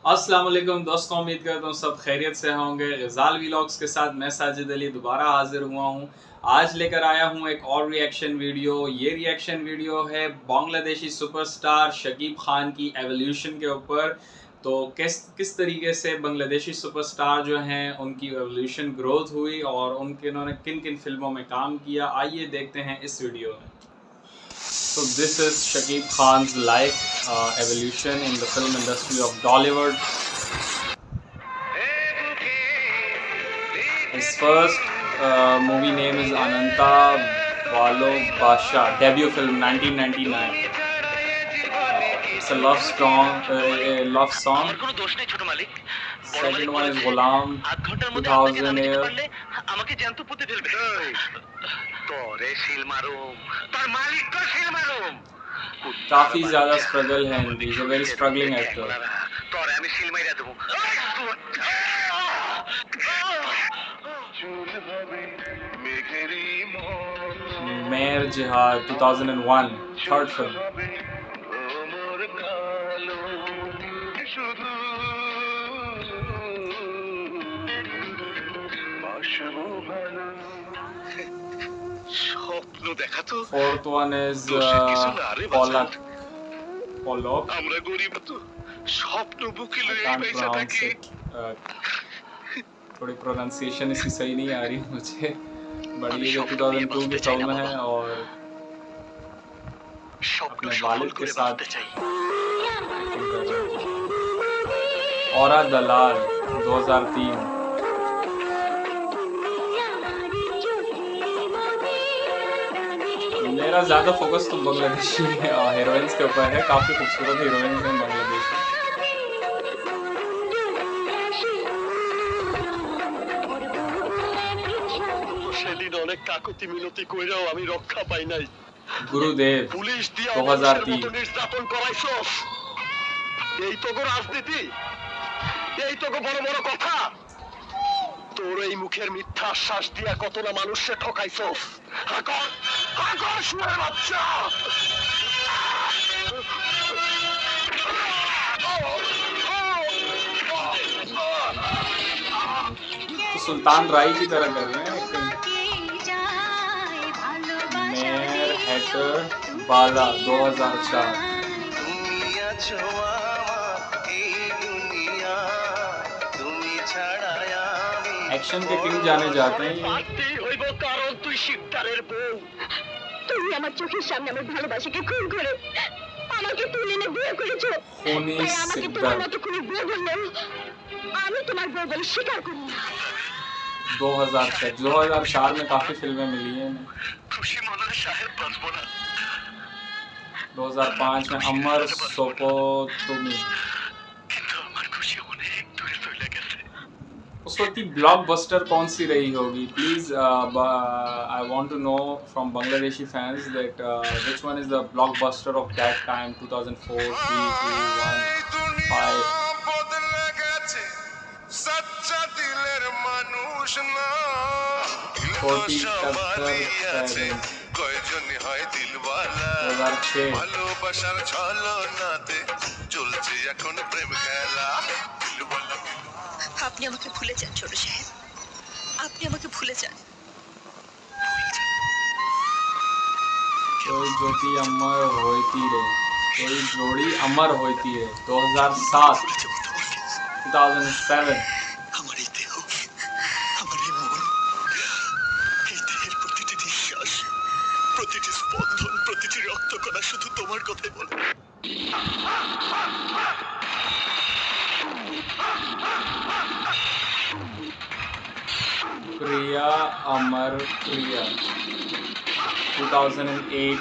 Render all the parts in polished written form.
अस्सलाम वालेकुम दोस्तों, उम्मीद करता हूँ सब खैरियत से होंगे। गज़ाल व्लॉग्स के साथ मैं साजिद अली दोबारा हाजिर हुआ हूँ। आज लेकर आया हूँ एक और रिएक्शन वीडियो। ये रिएक्शन वीडियो है बांग्लादेशी सुपरस्टार शकीब खान की एवोल्यूशन के ऊपर। तो किस तरीके से बांग्लादेशी सुपरस्टार जो हैं उनकी एवोल्यूशन ग्रोथ हुई और उन्होंने किन किन फिल्मों में काम किया, आइए देखते हैं इस वीडियो में। So this is Shakib Khan's life evolution in the film industry of Dollywood. His first movie name is Ananta Valo Basha, debut film 1999. It's a love song. Second one is Ghulam, 2008. काफी ज्यादा struggle है इनकी। Is a very struggling actor. मेर जिहाद 2001, third film. Fourth one is Polak. I can't pronounce it. थोड़ी pronunciation इसकी सही नहीं आ रही मुझे, बट ये जो 2002 की फिल्म है और अपने वालिद के साथ औरा दलाल 2003। मेरा ज़्यादा फोकस तो बांग्लादेशी हीरोइंस के ऊपर है। काफ़ी खूबसूरत हीरोइंस हैं बांग्लादेश में। गुरुदेव 2003। তোর এই মুখের মিথ্যা আশ্বাস দিয়া কত না মানুষে ঠকাইছস। শুয়োরের বাচ্চা। तो सुल्तान राय की तरह कर रहे हैं। मेर हैटर बाला 2004। एक्शन के किंग जाने जाते हैं। खूनी सिद्दत 2004 में काफी फिल्में मिली हैं। 2005 में अमर सोपोतुमी। उस वक्त की ब्लॉकबस्टर कौन सी रही होगी? Please I want to know from Bangladeshi fans that which one is the blockbuster of that time, 2004, 3, 2, 1, 5। আপনি আমাকে ভুলে যান ছোট সাহেব, আপনি আমাকে ভুলে যান। कोई ज्योति अमर होती रे, कोई जोड़ी अमर होती है 2007, 2007। আমার এই দেহ, আমার এই মন, এই দেহের প্রতিটি নিঃশ্বাস, প্রতিটি স্পন্দন, প্রতিটি রক্তকণা শুধু তোমার কথাই বলে। प्रिया अमर प्रिया 2008।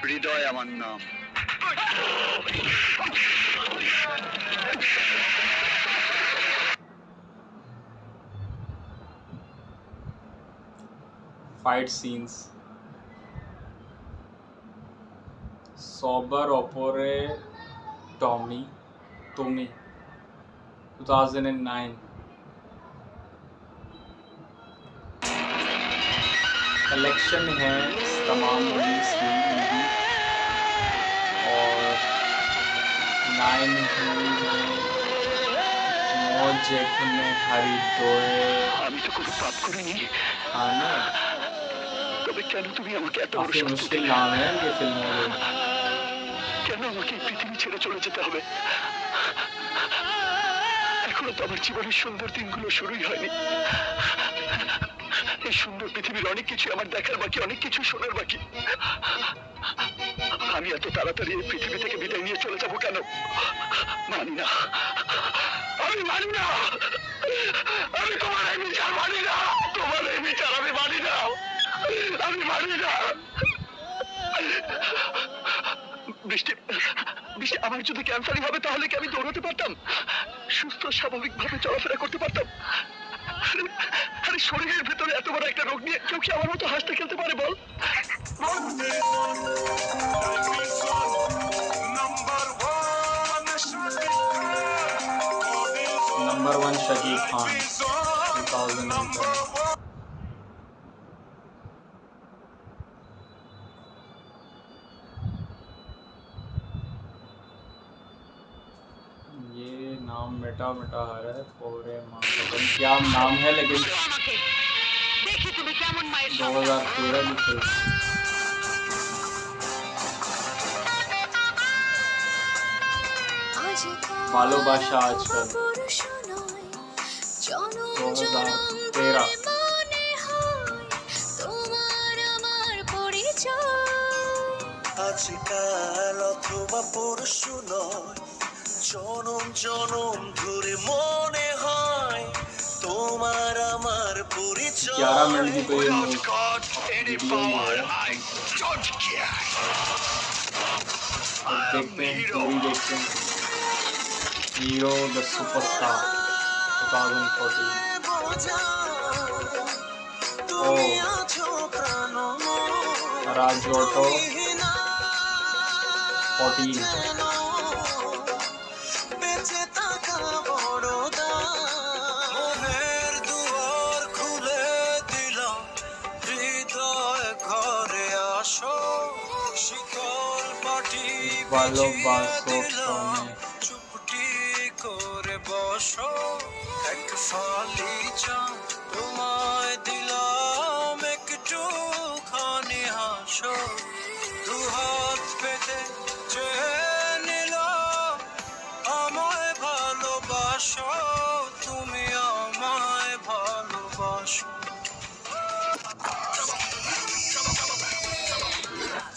হৃদয় আমার নাম। फाइट सीन्स सोबर ओपोरे टॉमी तुमी 2009। कलेक्शन है तमाम मूवीज की और नाइन हुई मौज ने हरी दोए আমি তো কোনো পাপ করিনি, खाने তবে কেন তুমি আমাকে এত বড় काफी শাস্তি मुश्किल দিলে? नाम है इनके फिल्मों के কেন আমাকে এই পৃথিবী ছেড়ে চলে যেতে হবে? এখনো তো আমার জীবনের সুন্দর দিনগুলো শুরুই হয়নি। এই সুন্দর পৃথিবীর অনেক কিছু আমার দেখার বাকি, অনেক কিছু শোনার বাকি। আমি এত তাড়াতাড়ি এই পৃথিবী থেকে বিদায় নিয়ে চলে যাব কেন? মানি না, আমি মানি না, আমি তোমার এই বিচার মানি না, তোমার এই বিচার আমি মানি না, আমি মানি না। বৃষ্টি, বৃষ্টি, আমার যদি ক্যান্সারই হবে তাহলে কি আমি দৌড়াতে পারতাম, সুস্থ স্বাভাবিক ভাবে চলাফেরা করতে পারতাম? আরে শরীরের ভেতরে এত বড় একটা রোগ নিয়ে কেউ কি আমার মতো হাসতে খেলতে পারে বল? नंबर 1 शकीब खान 2010 ये नाम मिटा मिटा आ रहा है पूरे माँ का क्या नाम है लेकिन দেখি তুমি কেমন মায়ের 2013 की फिल्म ভালোবাসা আজকাল 2013 আজকাল অথবা পরশু নয়, জনম জনম ধরে মনে হয় তোমার আমার পরিচয়। 11 मिनट की तो ये वीडियो है अब देखते हैं पूरी देखते हैं हीरो द सुपरस्टार 2014 ओ राज ऑटो 14 ভালোবাসো প্রাণে চুপটি করে বসো, এক ফালি চাঁদ তোমায় দিলাম, একটু খানি হাসো, দু হাত পেতে চেয়ে নিলাম, আমায় ভালোবাসো, তুমি আমায় ভালোবাসো।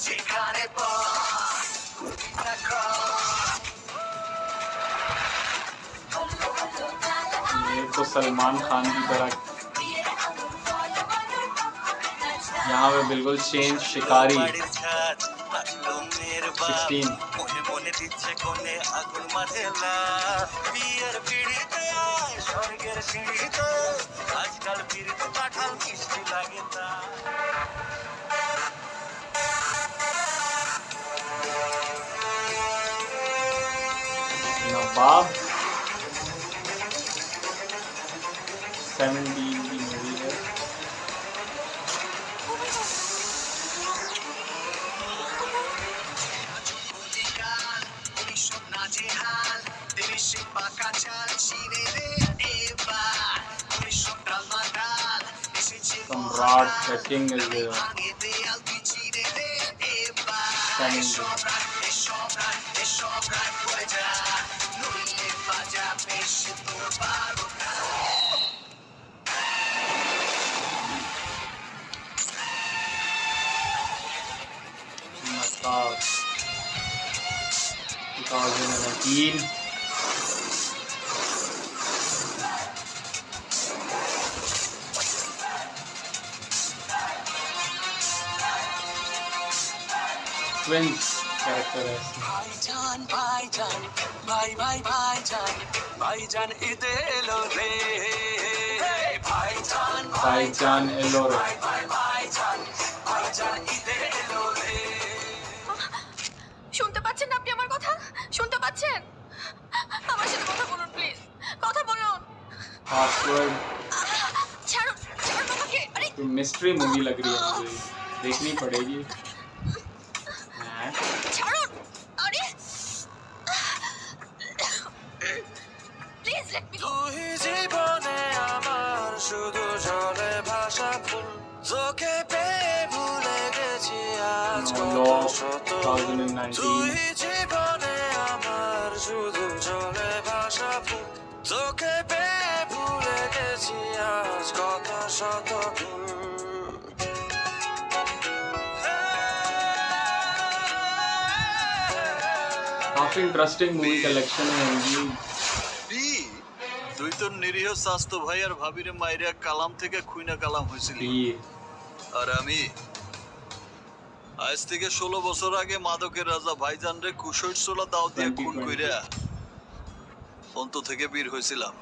যেখানে ये तो सलमान खान की तरह यहाँ पे बिल्कुल चेंज शिकारी 16 মনে মনে দিচ্ছে কোনে আগুন মাঝেলা, বিয়ের পিড়িতে আয় স্বর্গের সিঁড়িতে, আজকাল পিড়িতে পাঠাল মিষ্টি লাগে তা। नवाब 17 की मूवी है Samrat the king is there 2019 twins character है ভাইজান ভাইজান ভাই ভাই ভাইজান ভাইজান ঈদে এলো রে, ভাইজান भाईजान एलोरे ভাই ভাইজান ভাইজান ঈদে এলো রে। শুনতে পাচ্ছেন আপনি আমার কথা? শুনতে পাচ্ছেন? আমার সাথে কথা বলুন প্লিজ, কথা বলুন। पासवर्ड ছাড়ুন, ছাড়ুন আমাকে। আরে तो मिस्ट्री मूवी लग रही है मुझे देखनी पड़ेगी हाँ। ছাড়ুন। আরে 2019। काफी इंटरेस्टिंग मूवी कलेक्शन है इनकी। তুই তোর নিরীহ স্বাস্থ্য ভাই আর ভাবিরে মাইরা কালাম থেকে খুইনা কালাম হয়েছিল, আর আমি আজ থেকে 16 বছর আগে মাদকের রাজা ভাইজান রে কুশৈর সোলা দাও দিয়ে খুন কইরা অন্ত থেকে বীর হয়েছিলাম।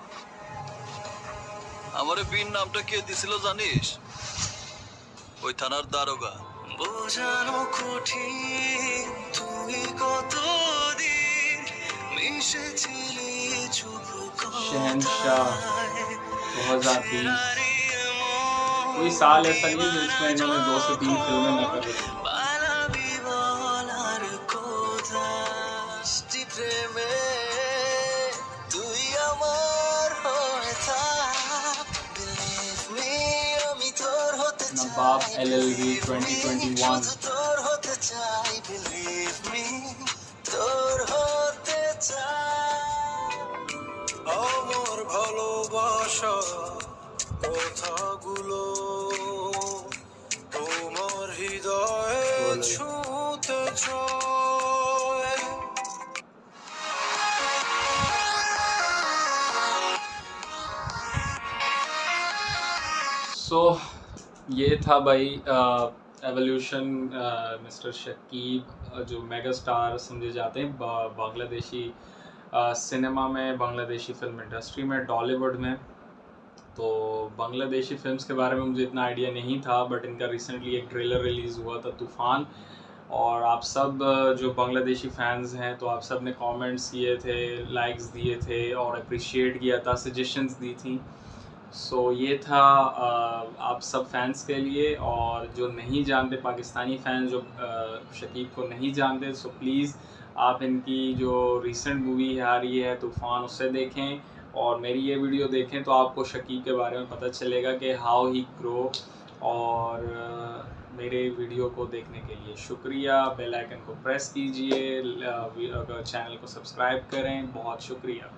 আমারে বীর নামটা কে দিছিল জানিস? ওই থানার দারোগা। বোঝানো কঠিন তুই কতদিন মিশেছিলি চুপ शहंशाह 2020 कोई साल ऐसा नहीं है जिसमें इन्होंने 2 से 3 फिल्में न कर रही। नवाब LLB 2021। আমার ভালোবাসা কথাগুলো তোমার হৃদয়ে ছুঁতে চায়। सो ये था भाई एवोल्यूशन मिस्टर शकीब, जो मेगा स्टार समझे जाते हैं बांग्लादेशी सिनेमा में, बांग्लादेशी फिल्म इंडस्ट्री में, टॉलीवुड में। तो बांग्लादेशी फिल्म्स के बारे में मुझे इतना आइडिया नहीं था, बट इनका रिसेंटली एक ट्रेलर रिलीज़ हुआ था तूफ़ान, और आप सब जो बांग्लादेशी फ़ैन्स हैं तो आप सब ने कमेंट्स किए थे, लाइक्स दिए थे और अप्रिशिएट किया था, सजेशंस दी थी। सो ये था आप सब फैंस के लिए। और जो नहीं जानते, पाकिस्तानी फ़ैन जो शकीब को नहीं जानते, सो प्लीज़ आप इनकी जो रिसेंट मूवी आ रही है तूफ़ान, उससे देखें और मेरी ये वीडियो देखें, तो आपको शकीब के बारे में पता चलेगा कि हाउ ही ग्रो। और मेरे वीडियो को देखने के लिए शुक्रिया। बेल आइकन को प्रेस कीजिए, चैनल को सब्सक्राइब करें। बहुत शुक्रिया।